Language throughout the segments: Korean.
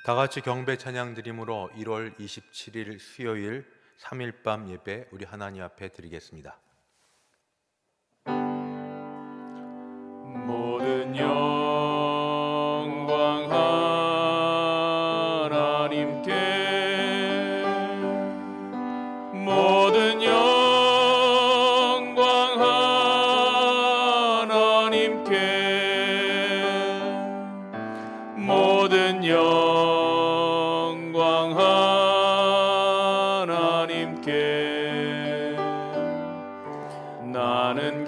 다 같이 경배 찬양 드림으로 1월 27일 수요일 3일밤 예배 우리 하나님 앞에 드리겠습니다. 모든 영광 하나님께, 모든 영광 하나님께, 모든 영광 하나님께. 나는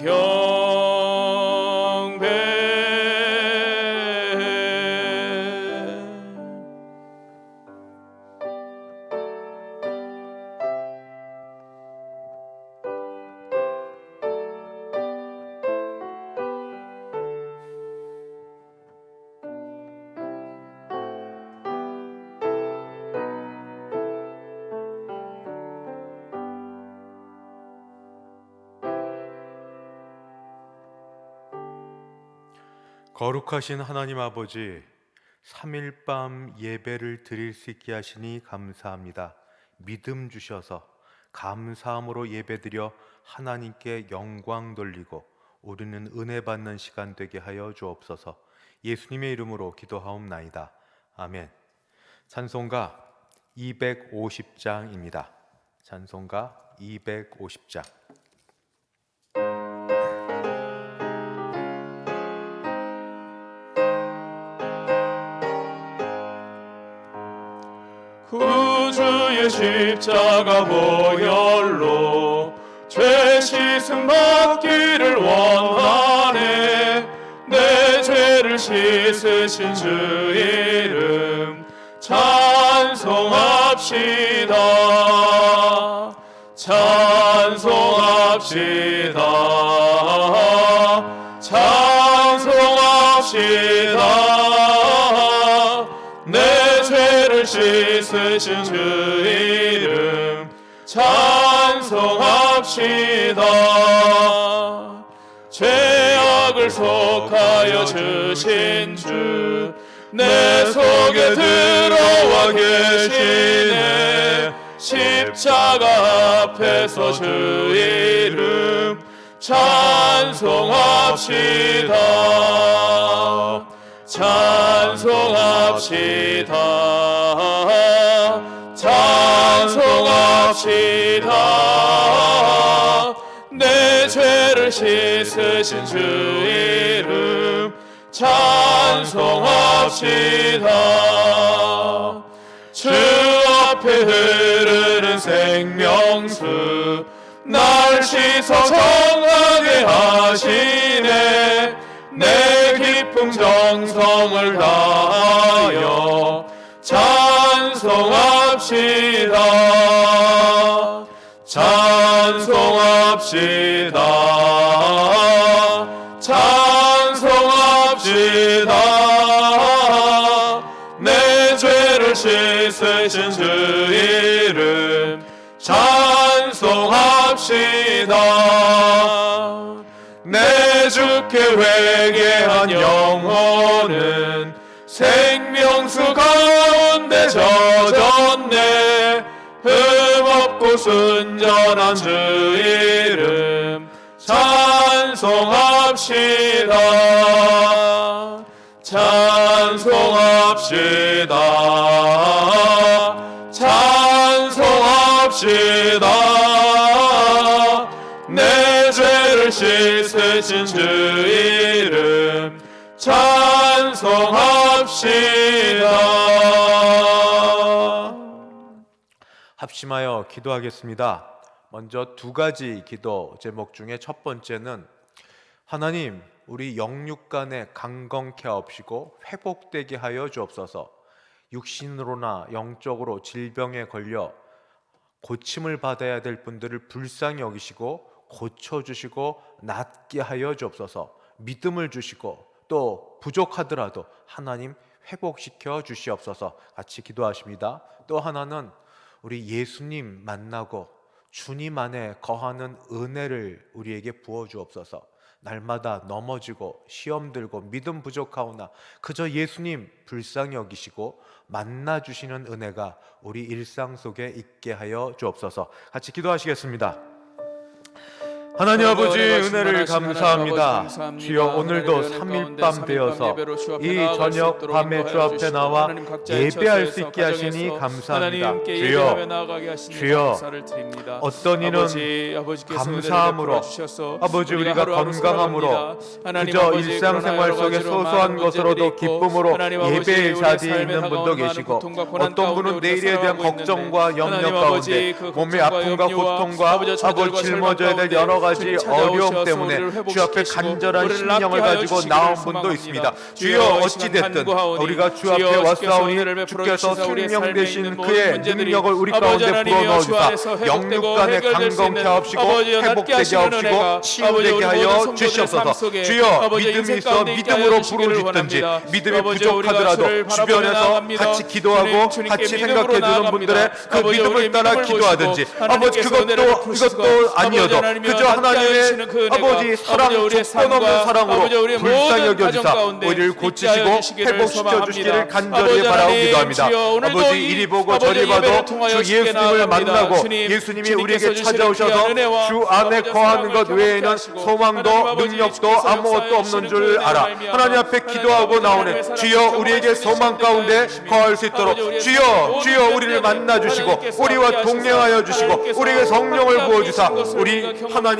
거룩하신 하나님 아버지, 3일밤 예배를 드릴 수 있게 하시니 감사합니다. 믿음 주셔서 감사함으로 예배드려 하나님께 영광 돌리고 우리는 은혜 받는 시간 되게 하여 주옵소서. 예수님의 이름으로 기도하옵나이다. 아멘. 찬송가 250장입니다. 찬송가 250장. 구주의 십자가 보혈로 죄 씻음 받기를 원하네. 내 죄를 씻으신 주 이름 찬송합시다. 찬송합시다. 찬송합시다. 내 죄를 씻으신 주 이름 찬송합시다. 죄악을 속하여 주신 주 내 속에 들어와 계시네. 십자가 앞에서 주 이름 찬송합시다. 찬송합시다. 찬송합시다. 내 죄를 씻으신 주 이름 찬송합시다. 주 앞에 흐르는 생명수 날 씻어 정하게 하시네. 내 깊은 정성을 다하여 찬송합시다. 찬송합시다. 찬송합시다. 내 죄를 씻으신 주 이름 찬송합시다. 내 주께 회개한 영혼은 생명수 가운데 젖었네. 흠없고 순전한 주 이름 찬송합시다. 찬송합시다. 찬송합시다. 내 죄를 씻으신 주 이름 찬송합시다. 합심하여 기도하겠습니다. 먼저 두 가지 기도 제목 중에 첫 번째는 하나님, 우리 영육간에 강건케 하옵시고 회복되게 하여 주옵소서. 육신으로나 영적으로 질병에 걸려 고침을 받아야 될 분들을 불쌍히 여기시고 고쳐주시고 낫게 하여 주옵소서. 믿음을 주시고 또 부족하더라도 하나님 회복시켜 주시옵소서. 같이 기도하십니다. 또 하나는 우리 예수님 만나고 주님 안에 거하는 은혜를 우리에게 부어 주옵소서. 날마다 넘어지고 시험 들고 믿음 부족하오나 그저 예수님 불쌍히 여기시고 만나주시는 은혜가 우리 일상 속에 있게 하여 주옵소서. 같이 기도하시겠습니다. 하나님 아버지 은혜를 감사합니다. 주여 오늘도 3일 밤 되어서 이 저녁 밤에 주 앞에 나와 예배할 수 있게 하시니 감사합니다. 주여 어떤 이는 감사함으로 아버지 우리가 건강함으로 그저 일상생활 속에 소소한 것으로도 기쁨으로 예배의 자리에 있는 분도 계시고 어떤 분은 내일에 대한 걱정과 염려 가운데 몸의 아픔과 고통과 아버지 짊어져야 될 여러 가지 어려움 때문에 주 앞에 간절한 심령을 가지고 나온 분도 있습니다. 주여 어찌됐든 우리가 주 앞에 왔사오니 주께서 생명 되신 그의 능력을 우리 가운데 불어넣어주사 영육간에 강건케 하옵시고 회복되게 하옵시고 치유되게 하여 주시옵소서. 주여 믿음이 있어 믿음으로 부르짖든지 믿음이 부족하더라도 주변에서 같이 기도하고 같이 생각해주는 분들의 그 믿음을 따라 기도하든지 아버지 이것도 아니어도 그저 하나님의 아버지 사랑 조건 없는 사랑으로 불쌍히 여겨주사 우리를 고치시고 회복시켜 주시기를 간절히 바라고 기도합니다. 아버지 이리 보고 저리 봐도 주 예수님을 만나고 예수님이 우리에게 찾아오셔서 주 안에 거하는 것 외에는 소망도 능력도 아무것도 없는 줄 알아. 하나님 앞에 기도하고 나오네. 주여 우리에게 소망 가운데 거할 수 있도록 주여 우리를 만나 주시고 우리와 동행하여 주시고 우리에게 성령을 부어주사 우리 하나님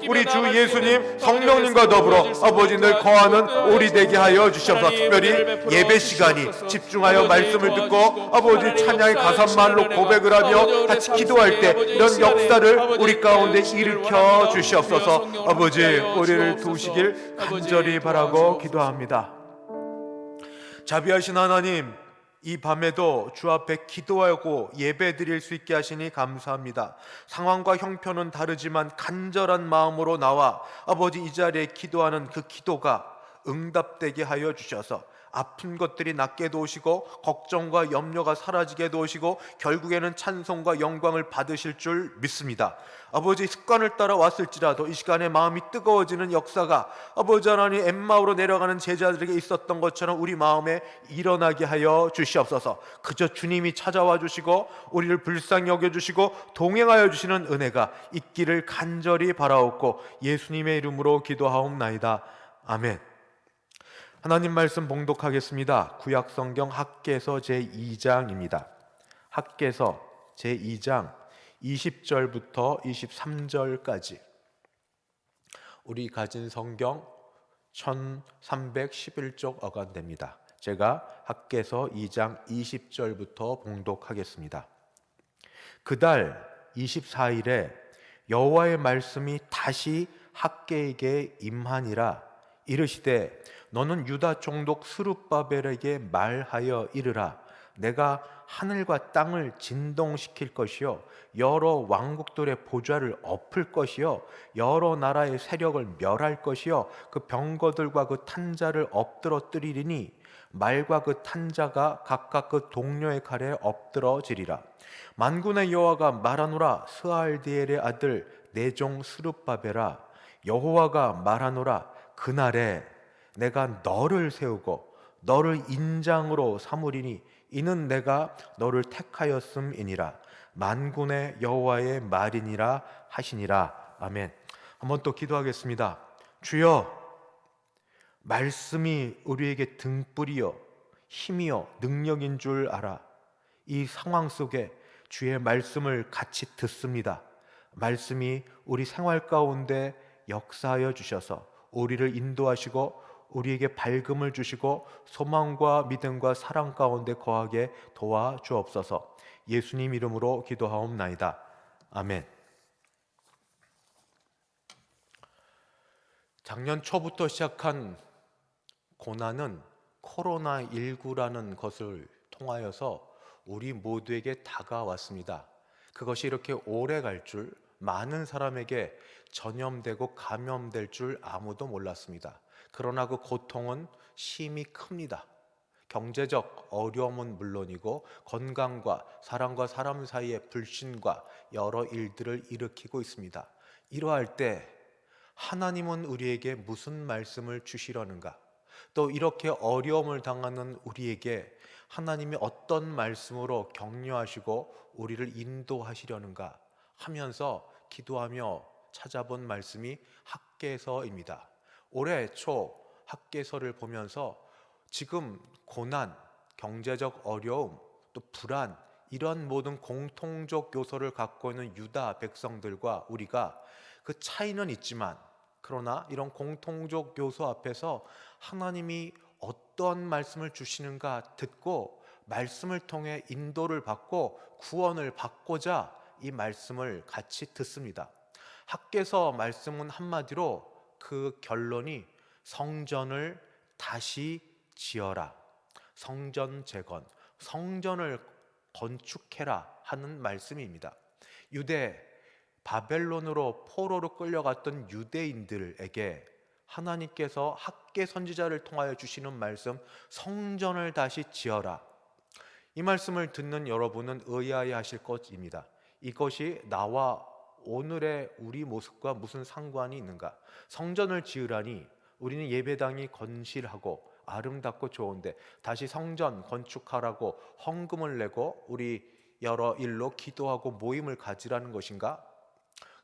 우리 주 예수님 성령님과 더불어 아버지 늘 거하는 우리 되게 하여 주시옵소서. 특별히 예배 시간이 집중하여 말씀을 듣고 아버지 찬양의 가사말로 고백을 하며 같이 기도할 때 이런 역사를 우리 가운데 일으켜 주시옵소서. 아버지 우리를 도우시길 간절히 바라고 기도합니다. 자비하신 하나님, 이 밤에도 주 앞에 기도하고 예배 드릴 수 있게 하시니 감사합니다. 상황과 형편은 다르지만 간절한 마음으로 나와 아버지 이 자리에 기도하는 그 기도가 응답되게 하여 주셔서 아픈 것들이 낫게 도우시고 걱정과 염려가 사라지게 도우시고 결국에는 찬송과 영광을 받으실 줄 믿습니다. 아버지 습관을 따라 왔을지라도 이 시간에 마음이 뜨거워지는 역사가 아버지 하나님 엠마오로 내려가는 제자들에게 있었던 것처럼 우리 마음에 일어나게 하여 주시옵소서. 그저 주님이 찾아와 주시고 우리를 불쌍히 여겨주시고 동행하여 주시는 은혜가 있기를 간절히 바라옵고 예수님의 이름으로 기도하옵나이다. 아멘. 하나님 말씀 봉독하겠습니다. 구약성경 학개서 제2장입니다. 학개서 제2장 20절부터 23절까지 우리 가진 성경 1311쪽 어간됩니다. 제가 학개서 2장 20절부터 봉독하겠습니다. 그달 24일에 여호와의 말씀이 다시 학개에게 임하니라. 이르시되 너는 유다 총독 스룹바벨에게 말하여 이르라. 내가 하늘과 땅을 진동시킬 것이요 여러 왕국들의 보좌를 엎을 것이요 여러 나라의 세력을 멸할 것이요 그 병거들과 그 탄자를 엎드러뜨리리니 말과 그 탄자가 각각 그 동료의 칼에 엎드러지리라. 만군의 여호와가 말하노라. 스알디엘의 아들 내 종 스룹바벨아, 여호와가 말하노라. 그날에 내가 너를 세우고 너를 인장으로 삼으리니 이는 내가 너를 택하였음이니라. 만군의 여호와의 말이니라 하시니라. 아멘. 한번 또 기도하겠습니다. 주여, 말씀이 우리에게 등불이요 힘이요 능력인 줄 알아. 이 상황 속에 주의 말씀을 같이 듣습니다. 말씀이 우리 생활 가운데 역사하여 주셔서 우리를 인도하시고 우리에게 밝음을 주시고 소망과 믿음과 사랑 가운데 거하게 도와주옵소서. 예수님 이름으로 기도하옵나이다. 아멘. 작년 초부터 시작한 고난은 코로나19라는 것을 통하여서 우리 모두에게 다가왔습니다. 그것이 이렇게 오래 갈 줄, 많은 사람에게 전염되고 감염될 줄 아무도 몰랐습니다. 그러나 그 고통은 심히 큽니다. 경제적 어려움은 물론이고 건강과 사람과 사람 사이의 불신과 여러 일들을 일으키고 있습니다. 이러할 때 하나님은 우리에게 무슨 말씀을 주시려는가? 또 이렇게 어려움을 당하는 우리에게 하나님이 어떤 말씀으로 격려하시고 우리를 인도하시려는가 하면서 기도하며 찾아본 말씀이 학개서입니다. 올해 초 학개서를 보면서 지금 고난, 경제적 어려움, 또 불안, 이런 모든 공통적 요소를 갖고 있는 유다 백성들과 우리가 그 차이는 있지만, 그러나 이런 공통적 요소 앞에서 하나님이 어떤 말씀을 주시는가 듣고 말씀을 통해 인도를 받고 구원을 받고자 이 말씀을 같이 듣습니다. 학개서 말씀은 한마디로 그 결론이 성전을 다시 지어라, 성전 재건, 성전을 건축해라 하는 말씀입니다. 유대 바벨론으로 포로로 끌려갔던 유대인들에게 하나님께서 학개 선지자를 통하여 주시는 말씀, 성전을 다시 지어라. 이 말씀을 듣는 여러분은 의아해 하실 것입니다. 이것이 나와 오늘의 우리 모습과 무슨 상관이 있는가? 성전을 지으라니 우리는 예배당이 건실하고 아름답고 좋은데 다시 성전 건축하라고 헌금을 내고 우리 여러 일로 기도하고 모임을 가지라는 것인가?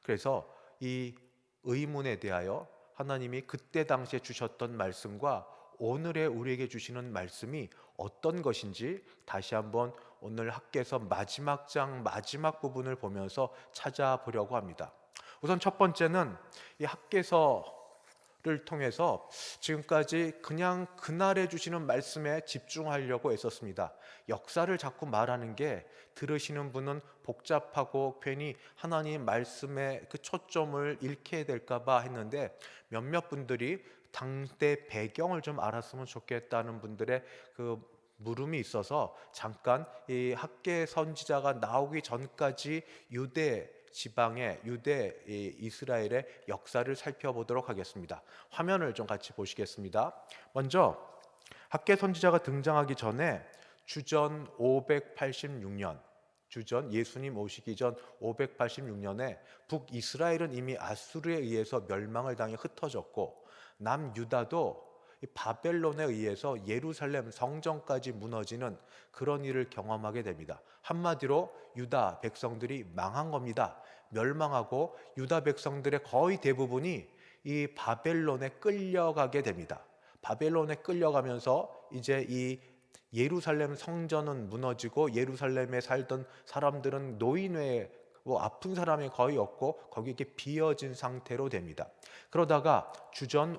그래서 이 의문에 대하여 하나님이 그때 당시에 주셨던 말씀과 오늘의 우리에게 주시는 말씀이 어떤 것인지 다시 한번 오늘 학개서 마지막 장 마지막 부분을 보면서 찾아보려고 합니다. 우선 첫 번째는 이 학개서를 통해서 지금까지 그냥 그날에 주시는 말씀에 집중하려고 애썼습니다. 역사를 자꾸 말하는 게 들으시는 분은 복잡하고 괜히 하나님 말씀의 그 초점을 잃게 될까 봐 했는데, 몇몇 분들이 당대 배경을 좀 알았으면 좋겠다는 분들의 그 물음이 있어서 잠깐 이 학개 선지자가 나오기 전까지 유대 지방의 유대 이스라엘의 역사를 살펴보도록 하겠습니다. 화면을 좀 같이 보시겠습니다. 먼저 학개 선지자가 등장하기 전에 주전 586년, 주전 예수님 오시기 전 586년에 북이스라엘은 이미 아수르에 의해서 멸망을 당해 흩어졌고, 남유다도 바벨론에 의해서 예루살렘 성전까지 무너지는 그런 일을 경험하게 됩니다. 한마디로 유다 백성들이 망한 겁니다. 멸망하고 유다 백성들의 거의 대부분이 이 바벨론에 끌려가게 됩니다. 바벨론에 끌려가면서 이제 이 예루살렘 성전은 무너지고 예루살렘에 살던 사람들은 노인회에 아픈 사람이 거의 없고 거기에 비어진 상태로 됩니다. 그러다가 주전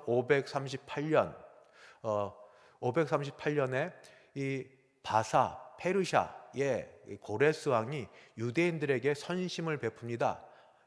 538년에 이 바사 페르시아의 고레스 왕이 유대인들에게 선심을 베풉니다.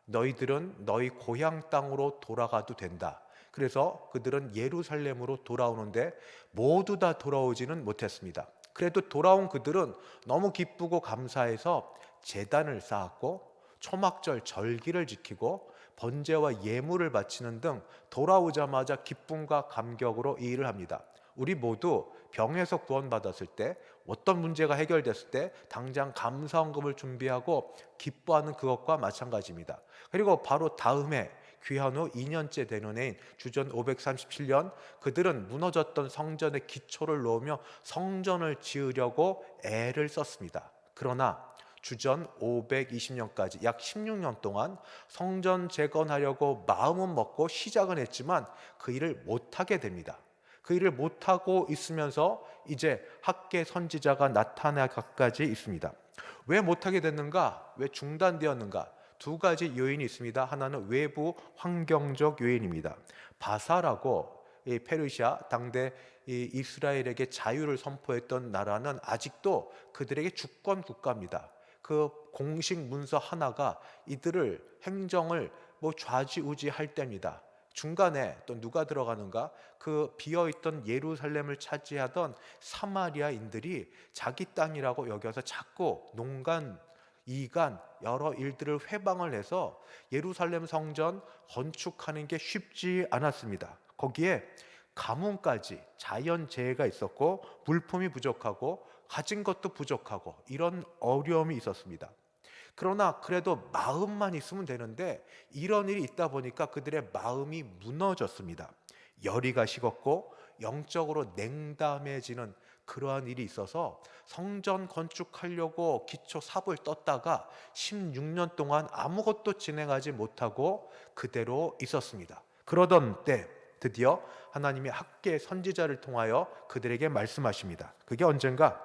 너희들은 너희 고향 땅으로 돌아가도 된다. 그래서 그들은 예루살렘으로 돌아오는데 모두 다 돌아오지는 못했습니다. 그래도 돌아온 그들은 너무 기쁘고 감사해서 제단을 쌓았고 초막절 절기를 지키고 번제와 예물을 바치는 등 돌아오자마자 기쁨과 감격으로 이 일을 합니다. 우리 모두 병에서 구원받았을 때, 어떤 문제가 해결됐을 때 당장 감사헌금을 준비하고 기뻐하는 그것과 마찬가지입니다. 그리고 바로 다음해 귀한 후 2년째 되는 해인 주전 537년, 그들은 무너졌던 성전의 기초를 놓으며 성전을 지으려고 애를 썼습니다. 그러나 주전 520년까지 약 16년 동안 성전 재건하려고 마음은 먹고 시작은 했지만 그 일을 못하게 됩니다. 그 일을 못하고 있으면서 이제 학개 선지자가 나타나기까지 있습니다. 왜 못하게 됐는가? 왜 중단되었는가? 두 가지 요인이 있습니다. 하나는 외부 환경적 요인입니다. 바사라고 이 페르시아 당대 이 이스라엘에게 자유를 선포했던 나라는 아직도 그들에게 주권 국가입니다. 그 공식 문서 하나가 이들을 행정을 좌지우지할 때입니다. 중간에 또 누가 들어가는가? 그 비어있던 예루살렘을 차지하던 사마리아인들이 자기 땅이라고 여겨서 자꾸 농간, 이간 여러 일들을 회방을 해서 예루살렘 성전 건축하는 게 쉽지 않았습니다. 거기에 가뭄까지 자연재해가 있었고 물품이 부족하고 가진 것도 부족하고 이런 어려움이 있었습니다. 그러나 그래도 마음만 있으면 되는데 이런 일이 있다 보니까 그들의 마음이 무너졌습니다. 열의가 식었고 영적으로 냉담해지는 그러한 일이 있어서 성전 건축하려고 기초 삽을 떴다가 16년 동안 아무것도 진행하지 못하고 그대로 있었습니다. 그러던 때 드디어 하나님이 학개 선지자를 통하여 그들에게 말씀하십니다. 그게 언젠가?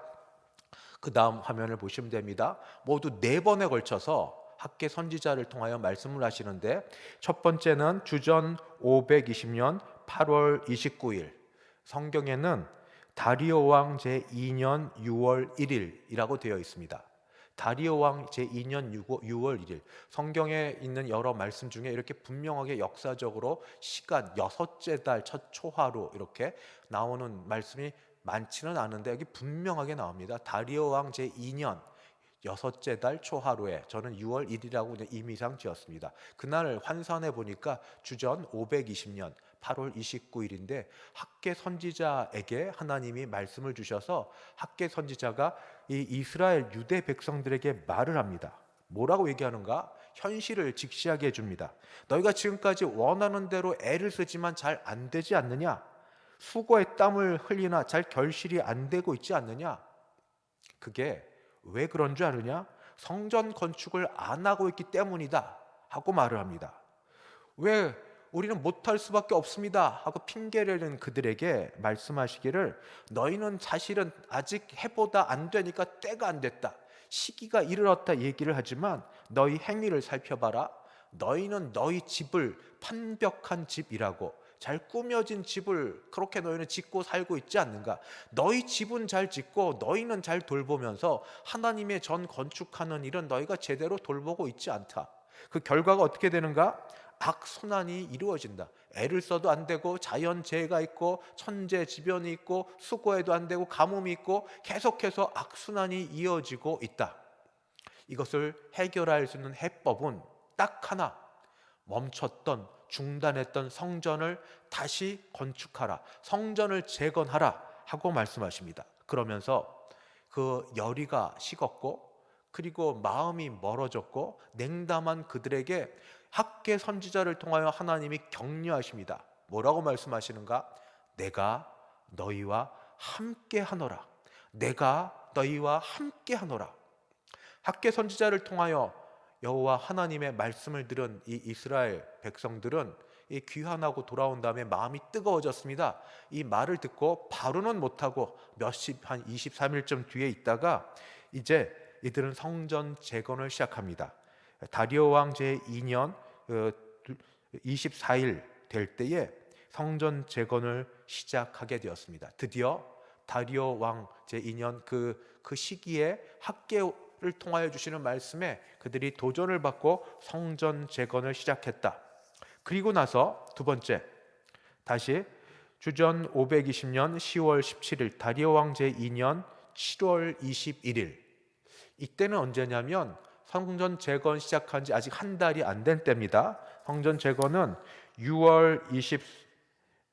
그 다음 화면을 보시면 됩니다. 모두 4번에 걸쳐서 학개 선지자를 통하여 말씀을 하시는데, 첫 번째는 주전 520년 8월 29일, 성경에는 다리오 왕 제2년 6월 1일이라고 되어 있습니다. 다리오 왕 제2년 6월 1일, 성경에 있는 여러 말씀 중에 이렇게 분명하게 역사적으로 시간 여섯째 달 첫 초하루 이렇게 나오는 말씀이 많지는 않은데 여기 분명하게 나옵니다. 다리오 왕 제2년 여섯째 달 초하루에, 저는 6월 1일이라고 임의상 지었습니다. 그날 환산해 보니까 주전 520년 8월 29일인데 학개 선지자에게 하나님이 말씀을 주셔서 학개 선지자가 이 이스라엘 유대 백성들에게 말을 합니다. 뭐라고 얘기하는가? 현실을 직시하게 해줍니다. 너희가 지금까지 원하는 대로 애를 쓰지만 잘 안 되지 않느냐? 수고의 땀을 흘리나 잘 결실이 안 되고 있지 않느냐? 그게 왜 그런 줄 아느냐? 성전 건축을 안 하고 있기 때문이다 하고 말을 합니다. 왜 우리는 못할 수밖에 없습니다 하고 핑계를 낸 그들에게 말씀하시기를, 너희는 사실은 아직 해보다 안 되니까 때가 안 됐다, 시기가 이르렀다 얘기를 하지만 너희 행위를 살펴봐라. 너희는 너희 집을 판벽한 집이라고, 잘 꾸며진 집을 그렇게 너희는 짓고 살고 있지 않는가? 너희 집은 잘 짓고 너희는 잘 돌보면서 하나님의 전 건축하는 일은 너희가 제대로 돌보고 있지 않다. 그 결과가 어떻게 되는가? 악순환이 이루어진다. 애를 써도 안 되고 자연재해가 있고 천재지변이 있고 수고해도 안 되고 가뭄이 있고 계속해서 악순환이 이어지고 있다. 이것을 해결할 수 있는 해법은 딱 하나, 멈췄던 중단했던 성전을 다시 건축하라, 성전을 재건하라 하고 말씀하십니다. 그러면서 그 열의가 식었고 그리고 마음이 멀어졌고 냉담한 그들에게 학개 선지자를 통하여 하나님이 격려하십니다. 뭐라고 말씀하시는가? 내가 너희와 함께 하노라. 내가 너희와 함께 하노라. 학개 선지자를 통하여 여호와 하나님의 말씀을 들은 이 이스라엘 백성들은 이 귀환하고 돌아온 다음에 마음이 뜨거워졌습니다. 이 말을 듣고 바로는 못하고 한 23일쯤 뒤에 있다가 이제 이들은 성전 재건을 시작합니다. 다리오 왕 제2년 24일 될 때에 성전 재건을 시작하게 되었습니다. 드디어 다리오 왕 제2년 그 시기에 학개를 통하여 주시는 말씀에 그들이 도전을 받고 성전 재건을 시작했다. 그리고 나서 두 번째, 다시 주전 520년 10월 17일 다리오 왕 제2년 7월 21일, 이때는 언제냐면 성전 재건 시작한 지 아직 한 달이 안 된 때입니다. 성전 재건은 6월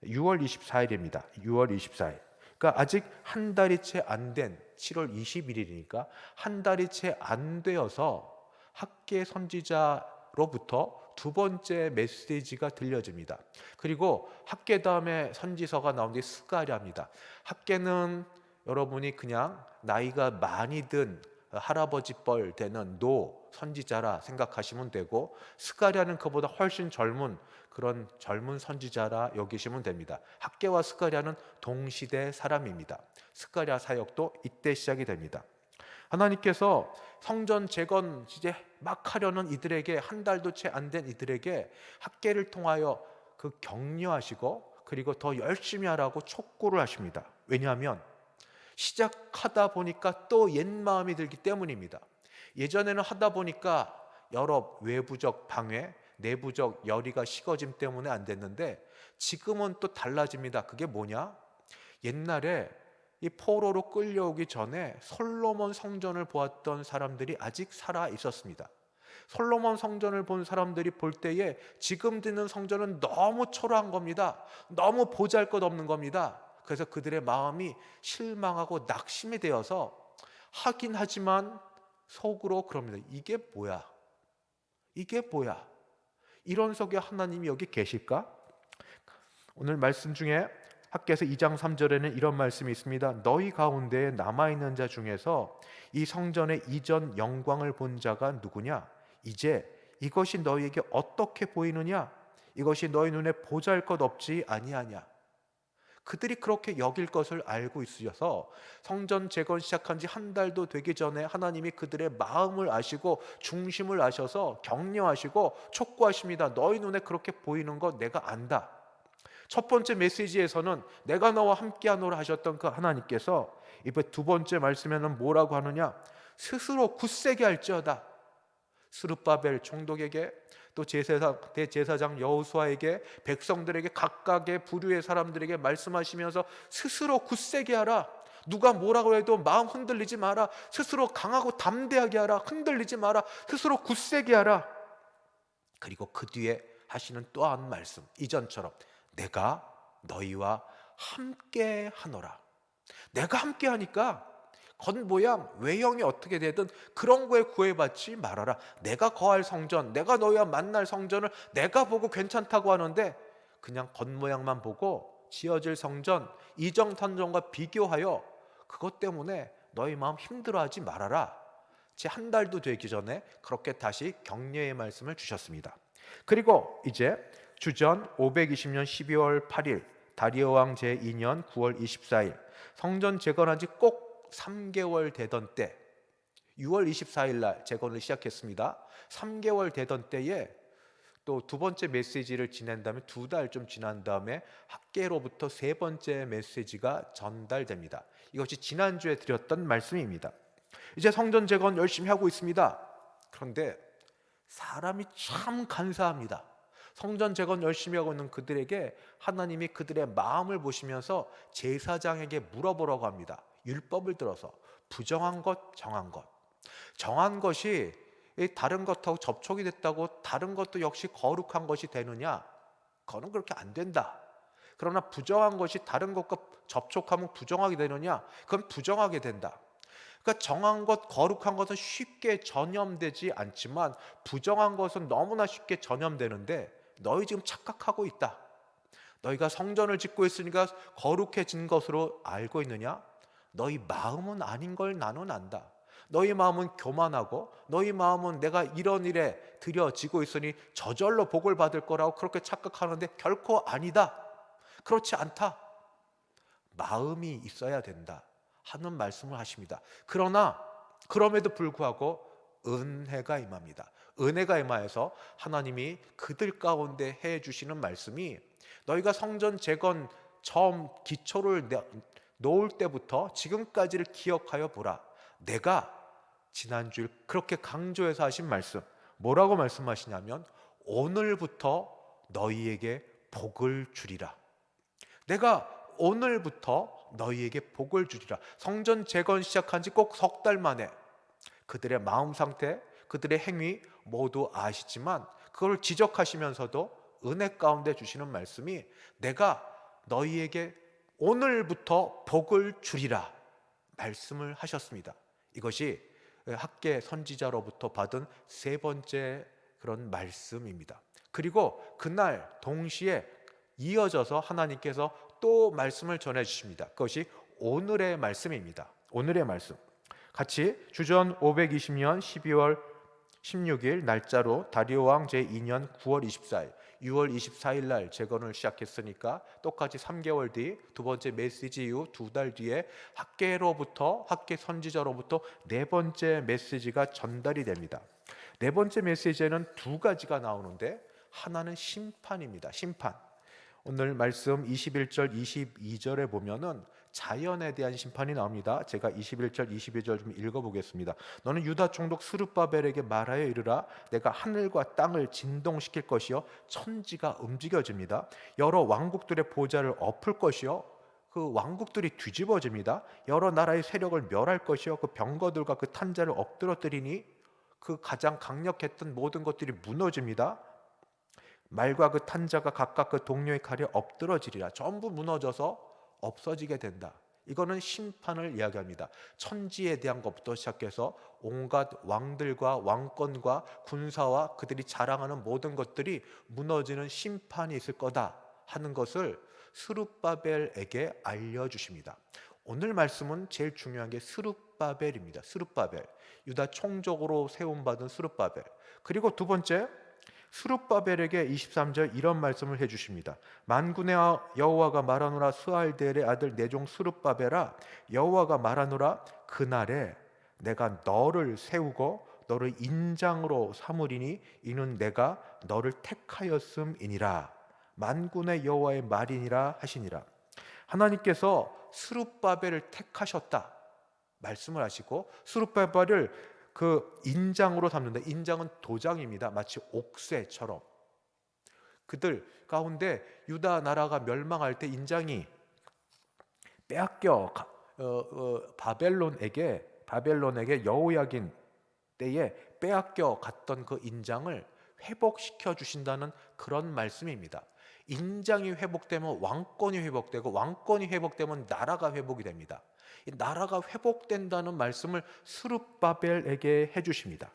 24일입니다. 6월 24일. 그러니까 아직 한 달이 채 안 된 7월 21일이니까 한 달이 채 안 되어서 학개 선지자로부터 두 번째 메시지가 들려집니다. 그리고 학개 다음에 선지서가 나온 게 스가랴입니다. 학개는 여러분이 그냥 나이가 많이 든 할아버지 뻘 되는 노 선지자라 생각하시면 되고, 스가랴는 그보다 훨씬 젊은 그런 젊은 선지자라 여기시면 됩니다. 학개와 스가랴는 동시대 사람입니다. 스가랴 사역도 이때 시작이 됩니다. 하나님께서 성전 재건 이제 막 하려는 이들에게, 한 달도 채 안 된 이들에게 학개를 통하여 그 격려하시고 그리고 더 열심히 하라고 촉구를 하십니다. 왜냐하면 시작하다 보니까 또 옛 마음이 들기 때문입니다. 예전에는 하다 보니까 여러 외부적 방해, 내부적 열의가 식어짐 때문에 안 됐는데 지금은 또 달라집니다. 그게 뭐냐? 옛날에 이 포로로 끌려오기 전에 솔로몬 성전을 보았던 사람들이 아직 살아 있었습니다. 솔로몬 성전을 본 사람들이 볼 때에 지금 듣는 성전은 너무 초라한 겁니다. 너무 보잘것없는 겁니다. 그래서 그들의 마음이 실망하고 낙심이 되어서 하긴 하지만 속으로 그럽니다. 이게 뭐야? 이게 뭐야? 이런 속에 하나님이 여기 계실까? 오늘 말씀 중에 학개서 2장 3절에는 이런 말씀이 있습니다. 너희 가운데 남아있는 자 중에서 이 성전의 이전 영광을 본 자가 누구냐? 이제 이것이 너희에게 어떻게 보이느냐? 이것이 너희 눈에 보잘것없지 아니하냐? 그들이 그렇게 여길 것을 알고 있으셔서 성전 재건 시작한 지 한 달도 되기 전에 하나님이 그들의 마음을 아시고 중심을 아셔서 격려하시고 촉구하십니다. 너희 눈에 그렇게 보이는 거 내가 안다. 첫 번째 메시지에서는 내가 너와 함께하노라 하셨던 그 하나님께서 이번 두 번째 말씀에는 뭐라고 하느냐? 스스로 굳세게 할지어다. 스룹바벨 총독에게 또 대제사장 여호수아에게 백성들에게 각각의 부류의 사람들에게 말씀하시면서 스스로 굳세게 하라. 누가 뭐라고 해도 마음 흔들리지 마라. 스스로 강하고 담대하게 하라. 흔들리지 마라. 스스로 굳세게 하라. 그리고 그 뒤에 하시는 또 한 말씀, 이전처럼 내가 너희와 함께 하노라. 내가 함께 하니까 겉모양 외형이 어떻게 되든 그런 거에 구애받지 말아라. 내가 거할 성전, 내가 너희와 만날 성전을 내가 보고 괜찮다고 하는데 그냥 겉모양만 보고 지어질 성전, 이정 성전과 비교하여 그것 때문에 너희 마음 힘들어하지 말아라. 제 한 달도 되기 전에 그렇게 다시 격려의 말씀을 주셨습니다. 그리고 이제 주전 520년 12월 8일 다리오 왕 제2년 9월 24일 성전 재건한 지 꼭 3개월 되던 때 6월 24일 날 재건을 시작했습니다. 3개월 되던 때에 또 두 번째 메시지를 지낸 다음에 두 달 좀 지난 다음에 학계로부터 세 번째 메시지가 전달됩니다. 이것이 지난주에 드렸던 말씀입니다. 이제 성전 재건 열심히 하고 있습니다. 그런데 사람이 참 간사합니다. 성전 재건 열심히 하고 있는 그들에게 하나님이 그들의 마음을 보시면서 제사장에게 물어보라고 합니다. 율법을 들어서 부정한 것, 정한 것. 정한 것이 다른 것하고 접촉이 됐다고 다른 것도 역시 거룩한 것이 되느냐? 그거는 그렇게 안 된다. 그러나 부정한 것이 다른 것과 접촉하면 부정하게 되느냐? 그건 부정하게 된다. 그러니까 정한 것, 거룩한 것은 쉽게 전염되지 않지만 부정한 것은 너무나 쉽게 전염되는데 너희 지금 착각하고 있다. 너희가 성전을 짓고 있으니까 거룩해진 것으로 알고 있느냐? 너희 마음은 아닌 걸 나는 안다. 너희 마음은 교만하고 너희 마음은 내가 이런 일에 들여지고 있으니 저절로 복을 받을 거라고 그렇게 착각하는데 결코 아니다. 그렇지 않다. 마음이 있어야 된다 하는 말씀을 하십니다. 그러나 그럼에도 불구하고 은혜가 임합니다. 은혜가 임하여서 하나님이 그들 가운데 해주시는 말씀이 너희가 성전 재건 처음 기초를 놓을 때부터 지금까지를 기억하여 보라. 내가 지난주에 그렇게 강조해서 하신 말씀 뭐라고 말씀하시냐면 오늘부터 너희에게 복을 주리라. 내가 오늘부터 너희에게 복을 주리라. 성전 재건 시작한 지 꼭 석 달 만에 그들의 마음 상태, 그들의 행위 모두 아시지만 그걸 지적하시면서도 은혜 가운데 주시는 말씀이 내가 너희에게 오늘부터 복을 주리라 말씀을 하셨습니다. 이것이 학계 선지자로부터 받은 세 번째 그런 말씀입니다. 그리고 그날 동시에 이어져서 하나님께서 또 말씀을 전해 주십니다. 그것이 오늘의 말씀입니다. 오늘의 말씀 같이 주전 520년 12월 16일 날짜로 다리오 왕 제2년 9월 24일 6월 24일 날 재건을 시작했으니까 똑같이 3개월 뒤 두 번째 메시지 이후 두 달 뒤에 학계 선지자로부터 네 번째 메시지가 전달이 됩니다. 네 번째 메시지에는 두 가지가 나오는데 하나는 심판입니다. 심판. 오늘 말씀 21절 22절에 보면은 자연에 대한 심판이 나옵니다. 제가 21절 22절 좀 읽어보겠습니다. 너는 유다 총독 스룹바벨에게 말하여 이르라. 내가 하늘과 땅을 진동시킬 것이요 천지가 움직여집니다. 여러 왕국들의 보좌를 엎을 것이요 그 왕국들이 뒤집어집니다. 여러 나라의 세력을 멸할 것이요 그 병거들과 그 탄자를 엎드러뜨리니 그 가장 강력했던 모든 것들이 무너집니다. 말과 그 탄자가 각각 그 동료의 칼에 엎드러지리라. 전부 무너져서 없어지게 된다. 이거는 심판을 이야기합니다. 천지에 대한 것부터 시작해서 온갖 왕들과 왕권과 군사와 그들이 자랑하는 모든 것들이 무너지는 심판이 있을 거다 하는 것을 스룹바벨에게 알려주십니다. 오늘 말씀은 제일 중요한 게 스룹바벨입니다. 스룹바벨, 유다 총독으로 세움받은 스룹바벨. 그리고 두 번째, 스룹바벨에게 23절 이런 말씀을 해주십니다. 만군의 여호와가 말하노라, 스알델의 아들 내 종 스룹바벨아, 여호와가 말하노라, 그날에 내가 너를 세우고 너를 인장으로 삼으리니 이는 내가 너를 택하였음이니라. 만군의 여호와의 말이니라 하시니라. 하나님께서 스룹바벨을 택하셨다 말씀을 하시고, 스룹바벨을 그 인장으로 삼는다. 인장은 도장입니다. 마치 옥새처럼. 그들 가운데 유다 나라가 멸망할 때 인장이 빼앗겨 바벨론에게 여호야긴 때에 빼앗겨 갔던 그 인장을 회복시켜 주신다는 그런 말씀입니다. 인장이 회복되면 왕권이 회복되고, 왕권이 회복되면 나라가 회복이 됩니다. 이 나라가 회복된다는 말씀을 스룹바벨에게 해주십니다.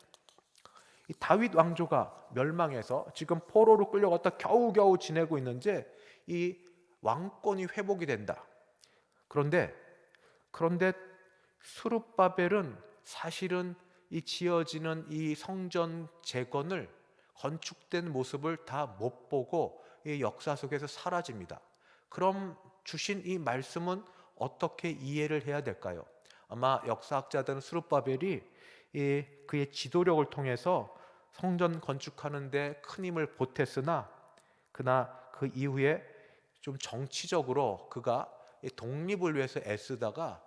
이 다윗 왕조가 멸망해서 지금 포로로 끌려갔다 겨우겨우 지내고 있는데 이 왕권이 회복이 된다. 그런데 스룹바벨은 사실은 이 지어지는 이 성전 재건을, 건축된 모습을 다 못 보고 이 역사 속에서 사라집니다. 그럼 주신 이 말씀은 어떻게 이해를 해야 될까요? 아마 역사학자들은 스룹바벨이 그의 지도력을 통해서 성전 건축하는데 큰 힘을 보탰으나 그러나 그 이후에 좀 정치적으로 그가 독립을 위해서 애쓰다가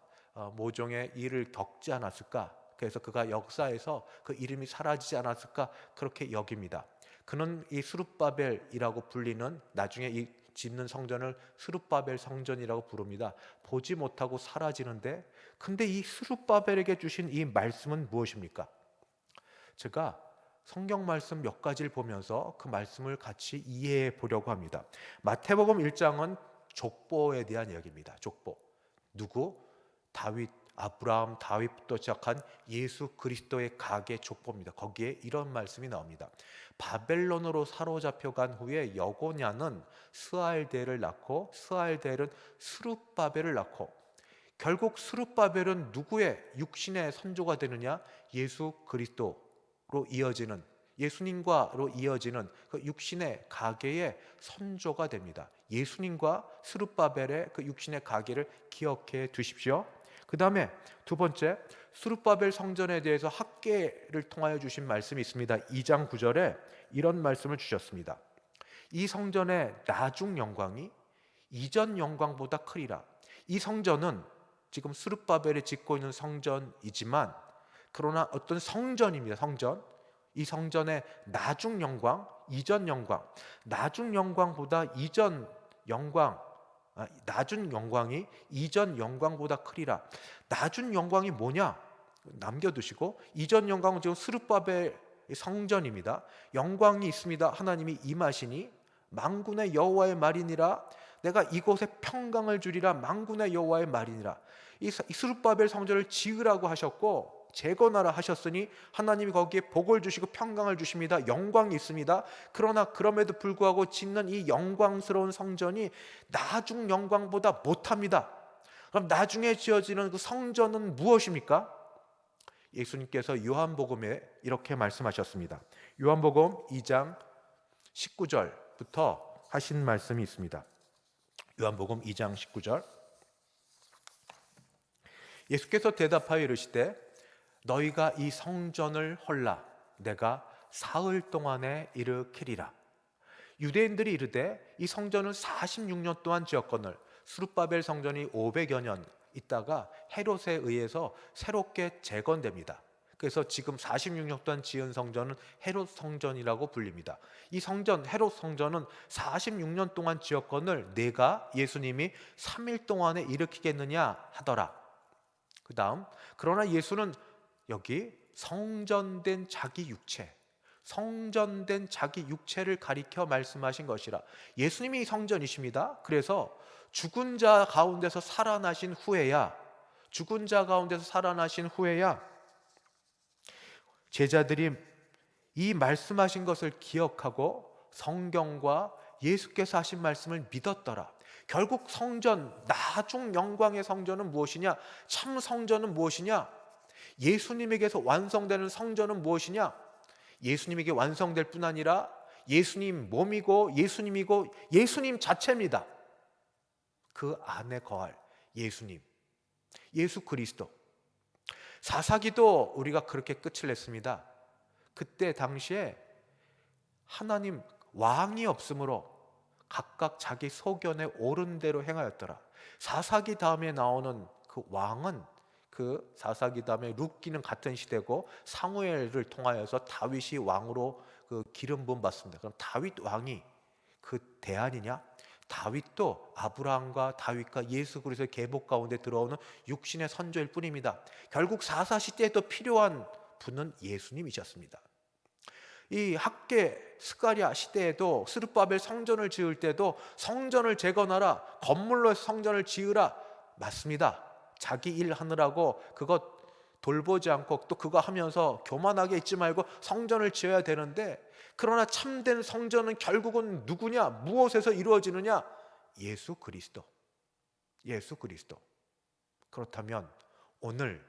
모종의 일을 겪지 않았을까? 그래서 그가 역사에서 그 이름이 사라지지 않았을까? 그렇게 여깁니다. 그는 이 스룹바벨이라고 불리는, 나중에 이 짓는 성전을 스룹바벨 성전이라고 부릅니다. 보지 못하고 사라지는데, 근데 이 스룹바벨에게 주신 이 말씀은 무엇입니까? 제가 성경 말씀 몇 가지를 보면서 그 말씀을 같이 이해해 보려고 합니다. 마태복음 1장은 족보에 대한 이야기입니다. 족보. 누구? 다윗, 아브라함, 다윗부터 시작한 예수 그리스도의 가계 족보입니다. 거기에 이런 말씀이 나옵니다. 바벨론으로 사로잡혀간 후에 여고냐는 스알델을 낳고, 스알델은 스룹바벨을 낳고, 결국 스룹바벨은 누구의 육신의 선조가 되느냐? 예수 그리스도로 이어지는, 예수님과로 이어지는 그 육신의 가계의 선조가 됩니다. 예수님과 스룹바벨의 그 육신의 가계를 기억해 두십시오. 그 다음에 두 번째, 스룹바벨 성전에 대해서 학계를 통하여 주신 말씀이 있습니다. 2장 9절에 이런 말씀을 주셨습니다. 이 성전의 나중 영광이 이전 영광보다 크리라. 이 성전은 지금 스룹바벨이 짓고 있는 성전이지만, 그러나 어떤 성전입니다. 성전. 이 성전의 나중 영광, 이전 영광, 나중 영광보다 이전 영광, 낮은 영광이 이전 영광보다 크리라. 낮은 영광이 뭐냐? 남겨두시고, 이전 영광은 지금 스룹바벨 성전입니다. 영광이 있습니다. 하나님이 임하시니 만군의 여호와의 말이니라. 내가 이곳에 평강을 주리라. 만군의 여호와의 말이니라. 이 스룹바벨 성전을 지으라고 하셨고 재건하라 하셨으니 하나님이 거기에 복을 주시고 평강을 주십니다. 영광이 있습니다. 그러나 그럼에도 불구하고 짓는 이 영광스러운 성전이 나중 영광보다 못합니다. 그럼 나중에 지어지는 그 성전은 무엇입니까? 예수님께서 요한복음에 이렇게 말씀하셨습니다. 요한복음 2장 19절부터 하신 말씀이 있습니다. 요한복음 2장 19절. 예수께서 대답하여 이르시되 너희가 이 성전을 헐라 내가 사흘 동안에 일으키리라. 유대인들이 이르되 이 성전을 46년 동안 지었거늘 스룹바벨 성전이 500여 년 있다가 헤롯에 의해서 새롭게 재건됩니다. 그래서 지금 46년 동안 지은 성전은 헤롯 성전이라고 불립니다. 이 성전, 헤롯 성전은 46년 동안 지었거늘 내가, 예수님이 3일 동안에 일으키겠느냐 하더라. 그 다음, 그러나 예수는 여기 성전된 자기 육체, 성전된 자기 육체를 가리켜 말씀하신 것이라. 예수님이 성전이십니다. 그래서 죽은 자 가운데서 살아나신 후에야 제자들이 이 말씀하신 것을 기억하고 성경과 예수께서 하신 말씀을 믿었더라. 결국 성전, 나중 영광의 성전은 무엇이냐? 참 성전은 무엇이냐? 예수님에게서 완성되는 성전은 무엇이냐? 예수님에게 완성될 뿐 아니라 예수님 몸이고 예수님이고 예수님 자체입니다. 그 안에 거할 예수님, 예수 그리스도. 사사기도 우리가 그렇게 끝을 냈습니다. 그때 당시에 하나님 왕이 없으므로 각각 자기 소견에 옳은 대로 행하였더라. 사사기 다음에 나오는 그 왕은, 그 사사기 다음에 룻기는 같은 시대고 사무엘을 통하여서 다윗이 왕으로 그 기름 부음 받습니다. 그럼 다윗 왕이 그 대안이냐? 다윗도 아브라함과 다윗과 예수 그리스도의 계복 가운데 들어오는 육신의 선조일 뿐입니다. 결국 사사 시대에도 필요한 분은 예수님이셨습니다. 이 학계 스가랴 시대에도 스룹바벨 성전을 지을 때도 성전을 재건하라, 건물로 해서 성전을 지으라, 맞습니다. 자기 일 하느라고 그것 돌보지 않고 또 그거 하면서 교만하게 있지 말고 성전을 지어야 되는데, 그러나 참된 성전은 결국은 누구냐? 무엇에서 이루어지느냐? 예수 그리스도. 그렇다면 오늘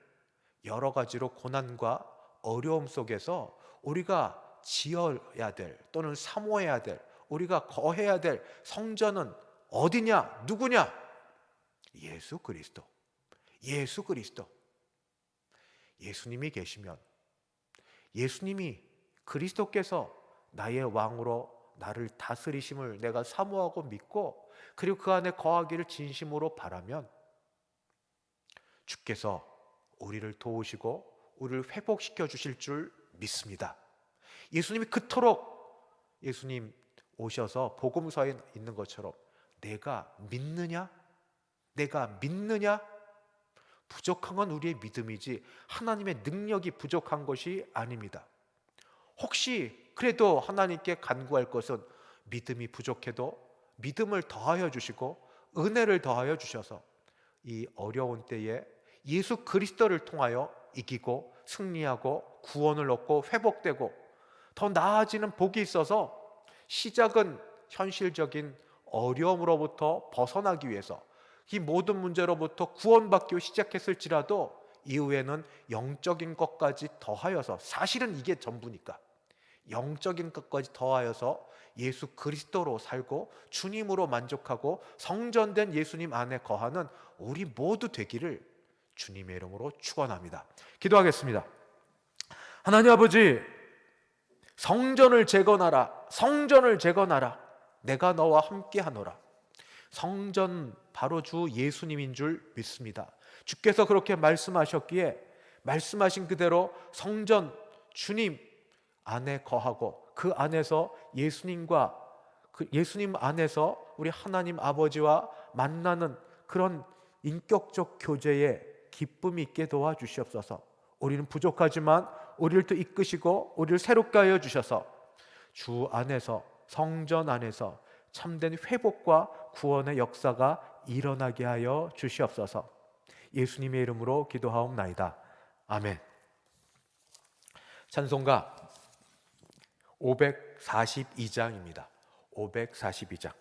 여러 가지로 고난과 어려움 속에서 우리가 지어야 될, 또는 사모해야 될, 우리가 거해야 될 성전은 어디냐? 누구냐? 예수 그리스도. 예수님이 계시면, 예수님이 그리스도께서 나의 왕으로 나를 다스리심을 내가 사모하고 믿고, 그리고 그 안에 거하기를 진심으로 바라면 주께서 우리를 도우시고 우리를 회복시켜 주실 줄 믿습니다. 예수님이 그토록, 예수님 오셔서 복음서에 있는 것처럼 내가 믿느냐? 부족한 건 우리의 믿음이지 하나님의 능력이 부족한 것이 아닙니다. 혹시 그래도 하나님께 간구할 것은 믿음이 부족해도 믿음을 더하여 주시고 은혜를 더하여 주셔서 이 어려운 때에 예수 그리스도를 통하여 이기고 승리하고 구원을 얻고 회복되고 더 나아지는 복이 있어서, 시작은 현실적인 어려움으로부터 벗어나기 위해서 이 모든 문제로부터 구원받기 시작했을지라도 이후에는 영적인 것까지 더하여서, 사실은 이게 전부니까 영적인 것까지 더하여서 예수 그리스도로 살고 주님으로 만족하고 성전된 예수님 안에 거하는 우리 모두 되기를 주님의 이름으로 축원합니다. 기도하겠습니다. 하나님 아버지, 성전을 재건하라. 내가 너와 함께하노라. 성전 바로 주 예수님인 줄 믿습니다. 주께서 그렇게 말씀하셨기에 말씀하신 그대로 성전 주님 안에 거하고 그 안에서 예수님과 예수님 안에서 우리 하나님 아버지와 만나는 그런 인격적 교제에 기쁨이 있게 도와주시옵소서. 우리는 부족하지만 우리를 또 이끄시고 우리를 새롭게 하여 주셔서 주 안에서, 성전 안에서 참된 회복과 구원의 역사가 일어나게 하여 주시옵소서. 예수님의 이름으로 기도하옵나이다. 아멘. 찬송가 542장입니다. 542장.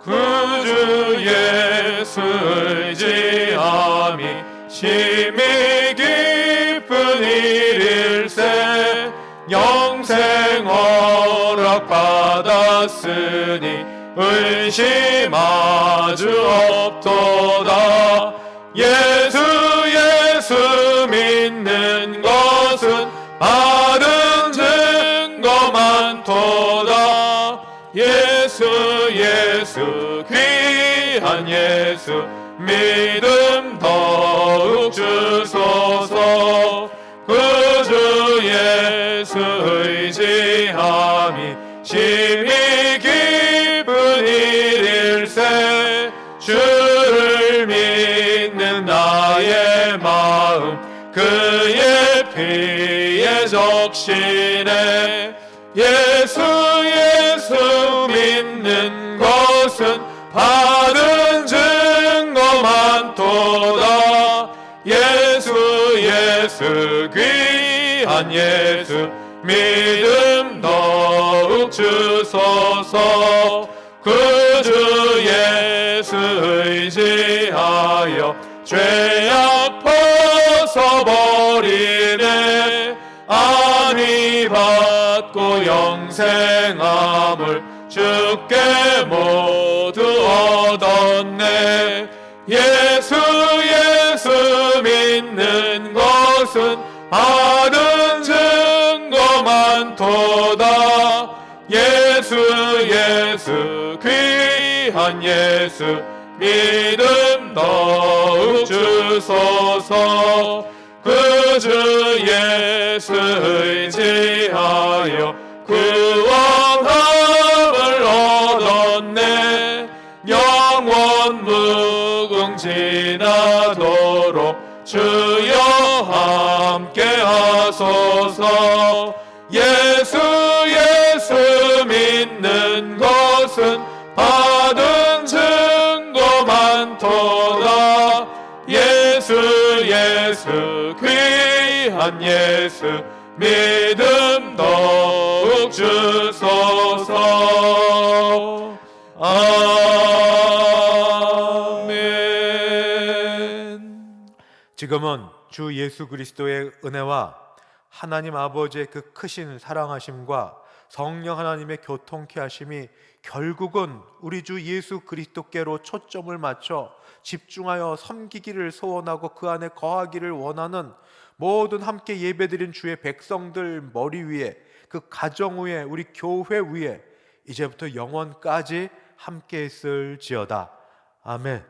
구주 예수 의지함이 심히 깊은 일일세, 영생 허락 받았으니 의심하주 없도다. 예수 믿는 것은 받은 증거 많도다. 예수 귀한 예수 믿음 더욱 주소서. 구주 예수 의지함이 심히 깊은 일일세, 확신해. 예수 믿는 것은 받은 증거 많도다. 예수 귀한 예수 믿음 더욱 주소서. 그 주 예수 의지하여 죄악 벗어버리네. 안위 받고 영생함을 주께 모두 얻었네. 예수 믿는 것은 받은 증거 많도다. 예수 귀한 예수 믿음 더욱 주소서. 그 주 예수 의지하여 구원함을 얻었네. 영원 무궁지나도록 주여 함께 하소서. 예수 믿는 것은 받은 증거 많도다. 예수 귀한 예수 믿음 더욱 주소서. 아멘. 지금은 주 예수 그리스도의 은혜와 하나님 아버지의 그 크신 사랑하심과 성령 하나님의 교통케 하심이 결국은 우리 주 예수 그리스도께로 초점을 맞춰 집중하여 섬기기를 소원하고 그 안에 거하기를 원하는 모든 함께 예배드린 주의 백성들 머리 위에, 그 가정 위에, 우리 교회 위에 이제부터 영원까지 함께 있을지어다. 아멘.